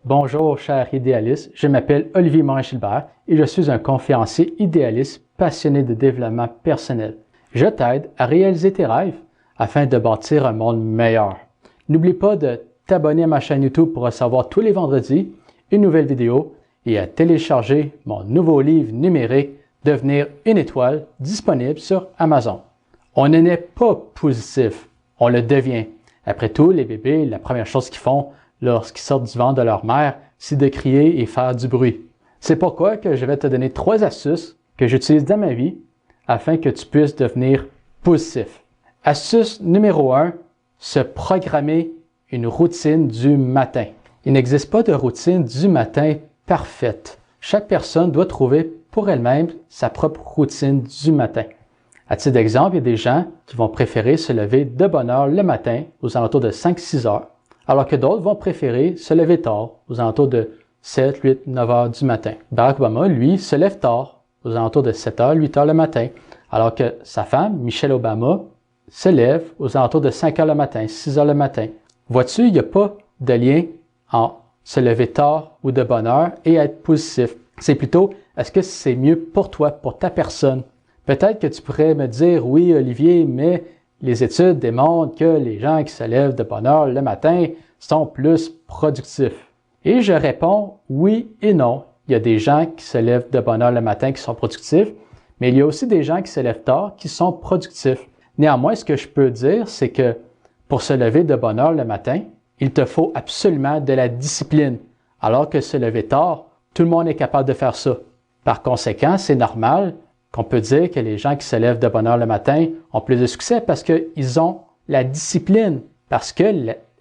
Bonjour, cher idéaliste. Je m'appelle Olivier Morin-Gilbert et je suis un conférencier idéaliste passionné de développement personnel. Je t'aide à réaliser tes rêves afin de bâtir un monde meilleur. N'oublie pas de t'abonner à ma chaîne YouTube pour recevoir tous les vendredis une nouvelle vidéo et à télécharger mon nouveau livre numérique Devenir une étoile disponible sur Amazon. On ne naît pas positif, on le devient. Après tout, les bébés, la première chose qu'ils font lorsqu'ils sortent du ventre de leur mère, c'est de crier et faire du bruit. C'est pourquoi que je vais te donner 3 astuces que j'utilise dans ma vie afin que tu puisses devenir positif. Astuce numéro 1, se programmer une routine du matin. Il n'existe pas de routine du matin parfaite. Chaque personne doit trouver pour elle-même sa propre routine du matin. À titre d'exemple, il y a des gens qui vont préférer se lever de bonne heure le matin, aux alentours de 5-6 heures, alors que d'autres vont préférer se lever tard, aux alentours de 7, 8, 9 heures du matin. Barack Obama, lui, se lève tard, aux alentours de 7 heures, 8 heures le matin, alors que sa femme, Michelle Obama, se lève aux alentours de 5 heures le matin, 6 heures le matin. Vois-tu, il n'y a pas de lien entre se lever tard ou de bonne heure et être positif. C'est plutôt, est-ce que c'est mieux pour toi, pour ta personne? Peut-être que tu pourrais me dire, oui, Olivier, mais les études démontrent que les gens qui se lèvent de bonne heure le matin sont plus productifs. Et je réponds oui et non. Il y a des gens qui se lèvent de bonne heure le matin qui sont productifs, mais il y a aussi des gens qui se lèvent tard qui sont productifs. Néanmoins, ce que je peux dire, c'est que pour se lever de bonne heure le matin, il te faut absolument de la discipline, alors que se lever tard, tout le monde est capable de faire ça. Par conséquent, c'est normal qu'on peut dire que les gens qui se lèvent de bonne heure le matin ont plus de succès parce qu'ils ont la discipline, parce que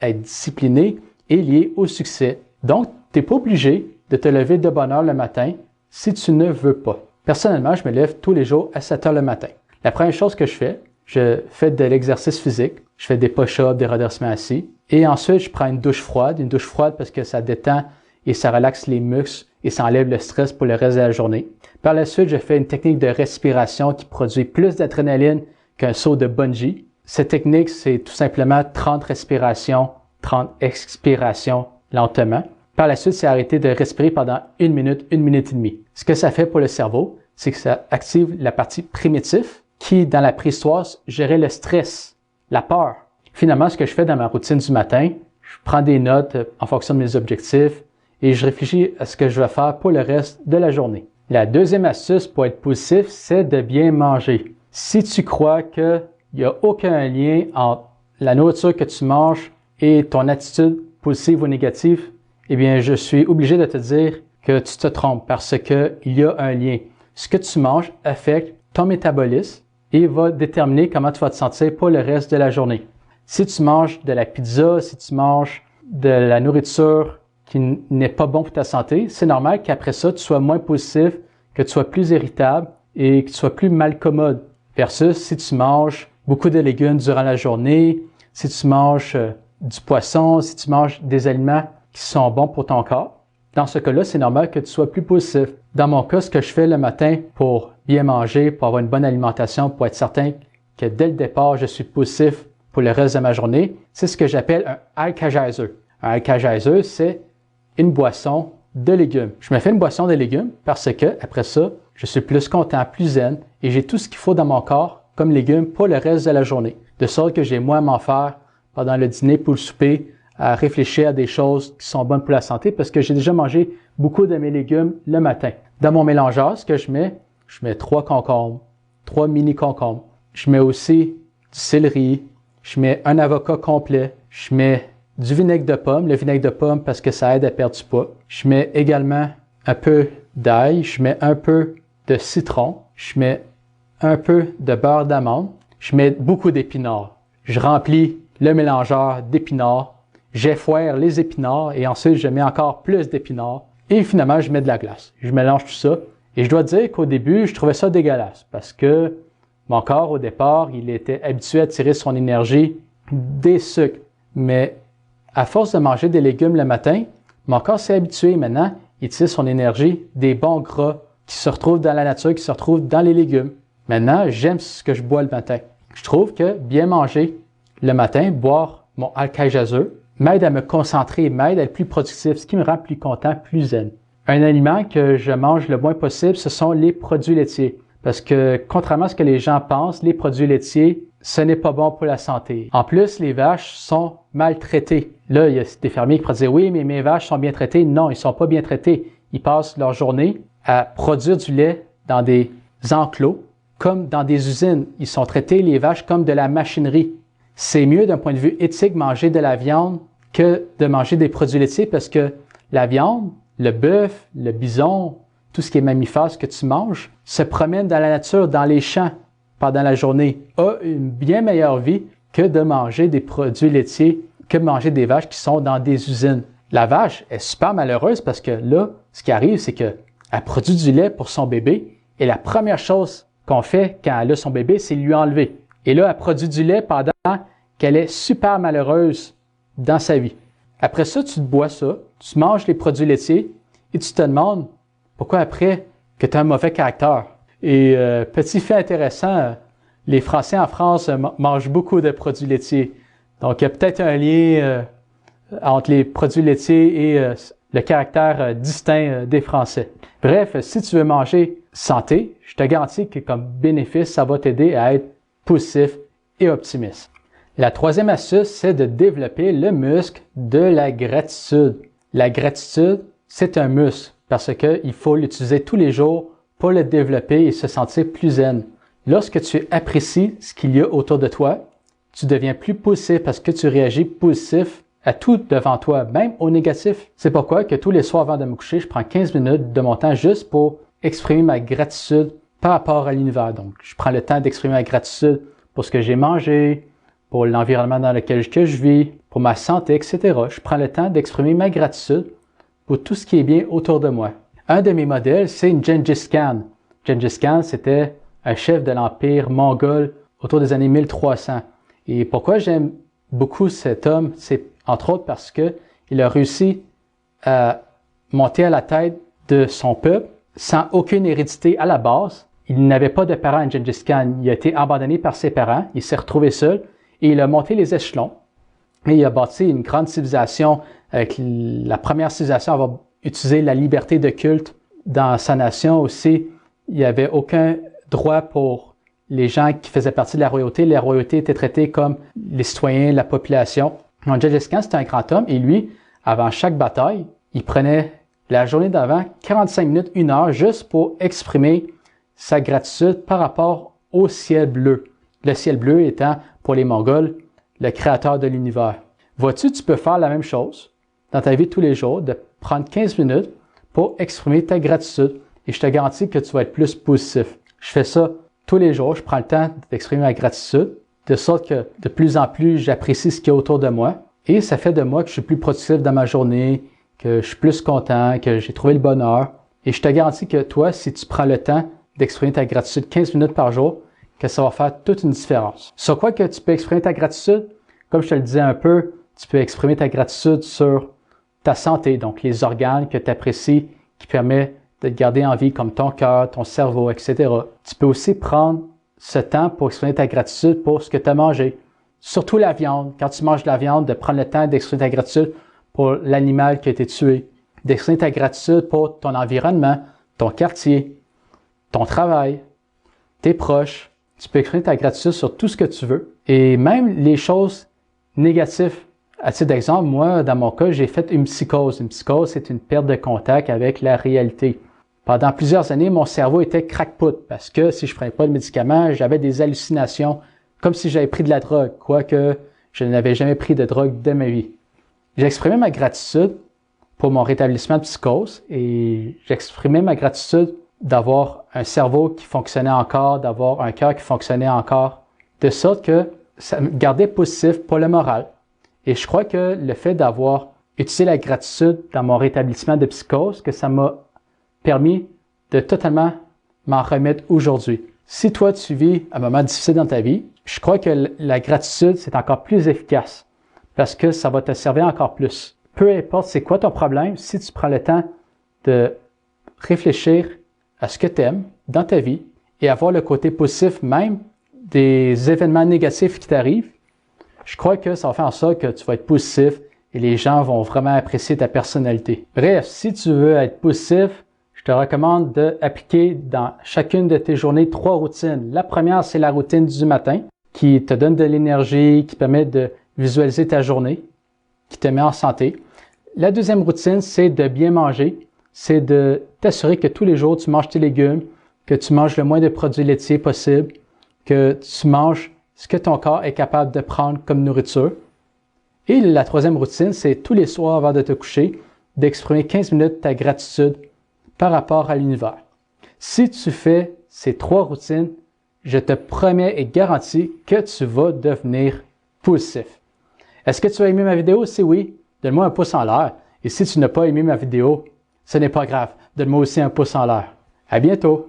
être discipliné est lié au succès. Donc, tu n'es pas obligé de te lever de bonne heure le matin si tu ne veux pas. Personnellement, je me lève tous les jours à 7 heures le matin. La première chose que je fais de l'exercice physique, je fais des push-ups, des redressements assis, et ensuite, je prends une douche froide parce que ça détend et ça relaxe les muscles et ça enlève le stress pour le reste de la journée. Par la suite, je fais une technique de respiration qui produit plus d'adrénaline qu'un saut de bungee. Cette technique, c'est tout simplement 30 respirations, 30 expirations lentement. Par la suite, c'est arrêter de respirer pendant 1 minute et demie. Ce que ça fait pour le cerveau, c'est que ça active la partie primitive qui, dans la préhistoire, gérait le stress, la peur. Finalement, ce que je fais dans ma routine du matin, je prends des notes en fonction de mes objectifs et je réfléchis à ce que je vais faire pour le reste de la journée. La deuxième astuce pour être positif, c'est de bien manger. Si tu crois qu'il n'y a aucun lien entre la nourriture que tu manges et ton attitude positive ou négative, eh bien, je suis obligé de te dire que tu te trompes parce qu'il y a un lien. Ce que tu manges affecte ton métabolisme et va déterminer comment tu vas te sentir pour le reste de la journée. Si tu manges de la pizza, si tu manges de la nourriture qui n'est pas bon pour ta santé, c'est normal qu'après ça, tu sois moins positif, que tu sois plus irritable et que tu sois plus malcommode. Versus si tu manges beaucoup de légumes durant la journée, si tu manges du poisson, si tu manges des aliments qui sont bons pour ton corps, dans ce cas-là, c'est normal que tu sois plus positif. Dans mon cas, ce que je fais le matin pour bien manger, pour avoir une bonne alimentation, pour être certain que dès le départ, je suis positif pour le reste de ma journée, c'est ce que j'appelle un Alka-Geyser. Un Alka-Geyser, c'est une boisson de légumes. Je me fais une boisson de légumes parce que, après ça, je suis plus content, plus zen et j'ai tout ce qu'il faut dans mon corps comme légumes pour le reste de la journée. De sorte que j'ai moins à m'en faire pendant le dîner pour le souper, à réfléchir à des choses qui sont bonnes pour la santé parce que j'ai déjà mangé beaucoup de mes légumes le matin. Dans mon mélangeur, ce que je mets 3 concombres, 3 mini concombres. Je mets aussi du céleri, je mets un avocat complet, je mets du vinaigre de pomme, le vinaigre de pomme parce que ça aide à perdre du poids. Je mets également un peu d'ail, je mets un peu de citron, je mets un peu de beurre d'amande, je mets beaucoup d'épinards. Je remplis le mélangeur d'épinards, j'effoire les épinards et ensuite je mets encore plus d'épinards et finalement je mets de la glace. Je mélange tout ça et je dois dire qu'au début, je trouvais ça dégueulasse parce que mon corps, au départ, il était habitué à tirer son énergie des sucres. Mais à force de manger des légumes le matin, mon corps s'est habitué maintenant, il tire son énergie des bons gras qui se retrouvent dans la nature, qui se retrouvent dans les légumes. Maintenant, j'aime ce que je bois le matin. Je trouve que bien manger le matin, boire mon Alka-Geyser, m'aide à me concentrer, m'aide à être plus productif, ce qui me rend plus content, plus zen. Un aliment que je mange le moins possible, ce sont les produits laitiers. Parce que, contrairement à ce que les gens pensent, les produits laitiers, ce n'est pas bon pour la santé. En plus, les vaches sont maltraitées. Là, il y a des fermiers qui pourraient dire « Oui, mais mes vaches sont bien traitées. » Non, ils ne sont pas bien traités. Ils passent leur journée à produire du lait dans des enclos, comme dans des usines. Ils sont traités, les vaches, comme de la machinerie. C'est mieux d'un point de vue éthique manger de la viande que de manger des produits laitiers parce que la viande, le bœuf, le bison, tout ce qui est mammifère, ce que tu manges, se promène dans la nature, dans les champs pendant la journée, a une bien meilleure vie que de manger des produits laitiers, que de manger des vaches qui sont dans des usines. La vache est super malheureuse parce que là, ce qui arrive, c'est qu'elle produit du lait pour son bébé et la première chose qu'on fait quand elle a son bébé, c'est lui enlever. Et là, elle produit du lait pendant qu'elle est super malheureuse dans sa vie. Après ça, tu te bois ça, tu manges les produits laitiers et tu te demandes pourquoi après que tu as un mauvais caractère. Et petit fait intéressant, les Français en France mangent beaucoup de produits laitiers. Donc, il y a peut-être un lien entre les produits laitiers et le caractère distinct des Français. Bref, si tu veux manger santé, je te garantis que comme bénéfice, ça va t'aider à être positif et optimiste. La troisième astuce, c'est de développer le muscle de la gratitude. La gratitude, c'est un muscle parce qu'il faut l'utiliser tous les jours pour le développer et se sentir plus zen. Lorsque tu apprécies ce qu'il y a autour de toi, tu deviens plus positif parce que tu réagis positif à tout devant toi, même au négatif. C'est pourquoi que tous les soirs avant de me coucher, je prends 15 minutes de mon temps juste pour exprimer ma gratitude par rapport à l'univers. Donc, je prends le temps d'exprimer ma gratitude pour ce que j'ai mangé, pour l'environnement dans lequel je vis, pour ma santé, etc. Je prends le temps d'exprimer ma gratitude pour tout ce qui est bien autour de moi. Un de mes modèles, c'est Gengis Khan. Gengis Khan, c'était un chef de l'Empire mongol autour des années 1300. Et pourquoi j'aime beaucoup cet homme, c'est entre autres parce qu'il a réussi à monter à la tête de son peuple sans aucune hérédité à la base. Il n'avait pas de parents, Gengis Khan. Il a été abandonné par ses parents. Il s'est retrouvé seul et il a monté les échelons. Et il a bâti une grande civilisation avec la première civilisation à avoir utilisé la liberté de culte dans sa nation aussi. Il n'y avait aucun droit pour les gens qui faisaient partie de la royauté. La royauté était traitée comme les citoyens, la population. Donc, Gengis Khan, c'était un grand homme et lui, avant chaque bataille, il prenait la journée d'avant 45 minutes, 1 heure, juste pour exprimer sa gratitude par rapport au ciel bleu. Le ciel bleu étant, pour les Mongols, le créateur de l'univers. Vois-tu, tu peux faire la même chose dans ta vie de tous les jours, de prendre 15 minutes pour exprimer ta gratitude et je te garantis que tu vas être plus positif. Je fais ça tous les jours, je prends le temps d'exprimer ma gratitude, de sorte que de plus en plus j'apprécie ce qu'il y a autour de moi et ça fait de moi que je suis plus productif dans ma journée, que je suis plus content, que j'ai trouvé le bonheur. Et je te garantis que toi, si tu prends le temps d'exprimer ta gratitude 15 minutes par jour, que ça va faire toute une différence. Sur quoi que tu peux exprimer ta gratitude? Comme je te le disais un peu, tu peux exprimer ta gratitude sur ta santé, donc les organes que tu apprécies, qui permettent de te garder en vie, comme ton cœur, ton cerveau, etc. Tu peux aussi prendre ce temps pour exprimer ta gratitude pour ce que tu as mangé. Surtout la viande. Quand tu manges de la viande, de prendre le temps d'exprimer ta gratitude pour l'animal qui a été tué, d'exprimer ta gratitude pour ton environnement, ton quartier, ton travail, tes proches. Tu peux exprimer ta gratitude sur tout ce que tu veux. Et même les choses négatives. À titre d'exemple, moi, dans mon cas, j'ai fait une psychose. Une psychose, c'est une perte de contact avec la réalité. Pendant plusieurs années, mon cerveau était crackpot parce que si je ne prenais pas de médicaments, j'avais des hallucinations comme si j'avais pris de la drogue, quoique je n'avais jamais pris de drogue de ma vie. J'exprimais ma gratitude pour mon rétablissement de psychose et j'exprimais ma gratitude d'avoir un cerveau qui fonctionnait encore, d'avoir un cœur qui fonctionnait encore, de sorte que ça me gardait positif pour le moral. Et je crois que le fait d'avoir utilisé la gratitude dans mon rétablissement de psychose, que ça m'a permis de totalement m'en remettre aujourd'hui. Si toi, tu vis un moment difficile dans ta vie, je crois que la gratitude, c'est encore plus efficace parce que ça va te servir encore plus. Peu importe c'est quoi ton problème, si tu prends le temps de réfléchir à ce que tu aimes dans ta vie et avoir le côté positif même des événements négatifs qui t'arrivent, je crois que ça va faire en sorte que tu vas être positif et les gens vont vraiment apprécier ta personnalité. Bref, si tu veux être positif, je te recommande d'appliquer dans chacune de tes journées 3 routines. La première, c'est la routine du matin qui te donne de l'énergie, qui permet de visualiser ta journée, qui te met en santé. La deuxième routine, c'est de bien manger. C'est de t'assurer que tous les jours, tu manges tes légumes, que tu manges le moins de produits laitiers possible, que tu manges ce que ton corps est capable de prendre comme nourriture. Et la troisième routine, c'est tous les soirs avant de te coucher, d'exprimer 15 minutes ta gratitude par rapport à l'univers. Si tu fais ces 3 routines, je te promets et garantis que tu vas devenir positif. Est-ce que tu as aimé ma vidéo? Si oui, donne-moi un pouce en l'air. Et si tu n'as pas aimé ma vidéo, ce n'est pas grave. Donne-moi aussi un pouce en l'air. À bientôt!